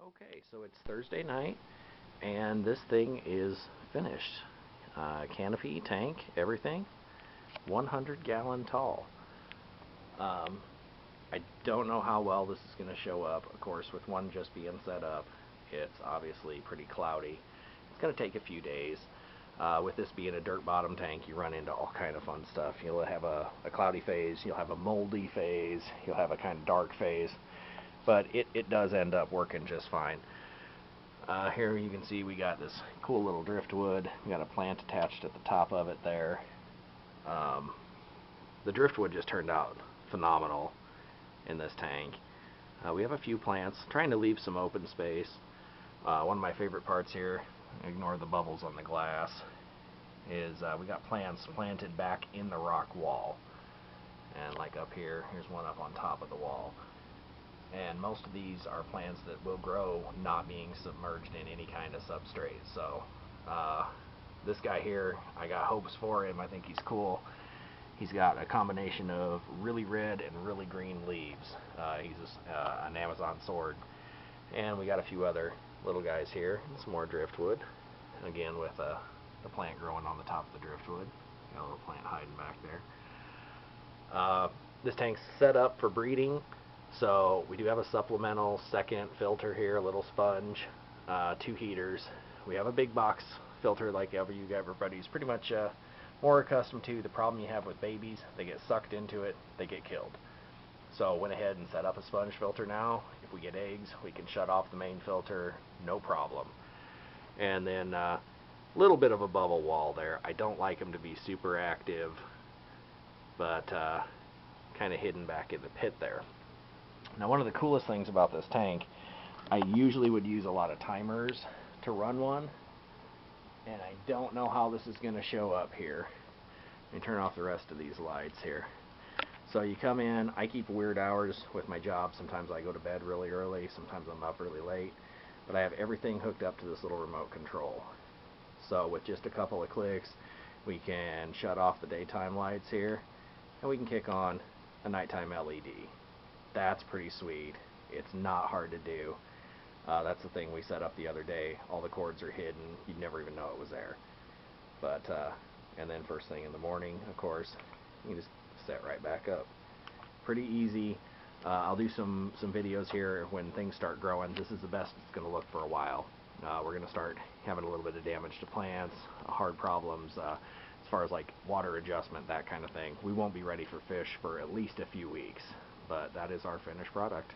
Okay, so it's Thursday night, and this thing is finished. Canopy, tank, everything, 100-gallon tall. Um, I don't know how well this is going to show up. Of course, with one just being set up, it's obviously pretty cloudy. It's going to take a few days. With this being a dirt bottom tank, you run into all kind of fun stuff. You'll have a cloudy phase, you'll have a moldy phase, you'll have a kind of dark phase, but it does end up working just fine. Here you can see we got this cool little driftwood. We got a plant attached at the top of it there. The driftwood just turned out phenomenal in this tank. We have a few plants, trying to leave some open space. One of my favorite parts here, ignore the bubbles on the glass, is we got plants planted back in the rock wall. And like up here, here's one up on top of the wall. And most of these are plants that will grow not being submerged in any kind of substrate. So this guy here, I got hopes for him. I think he's cool. He's got a combination of really red and really green leaves. He's an Amazon sword. And we got a few other little guys here. Some more driftwood. Again with the plant growing on the top of the driftwood. Got a little plant hiding back there. This tank's set up for breeding. So we do have a supplemental second filter here, a little sponge, 2 heaters. We have a big box filter like everybody's pretty much more accustomed to. The problem you have with babies, they get sucked into it, they get killed. So went ahead and set up a sponge filter now. If we get eggs, we can shut off the main filter, no problem. And then a little bit of a bubble wall there. I don't like them to be super active, but kind of hidden back in the pit there. Now, one of the coolest things about this tank, I usually would use a lot of timers to run one, and I don't know how this is going to show up here. Let me turn off the rest of these lights here. So you come in, I keep weird hours with my job. Sometimes I go to bed really early, sometimes I'm up really late, but I have everything hooked up to this little remote control. So with just a couple of clicks, we can shut off the daytime lights here, and we can kick on a nighttime LED. That's pretty sweet. It's not hard to do. That's the thing we set up the other day. All the cords are hidden. You'd never even know it was there. But and then first thing in the morning, of course, you can just set right back up. Pretty easy. I'll do some videos here when things start growing. This is the best it's going to look for a while. We're going to start having a little bit of damage to plants, hard problems, as far as like water adjustment, that kind of thing. We won't be ready for fish for at least a few weeks. But that is our finished product.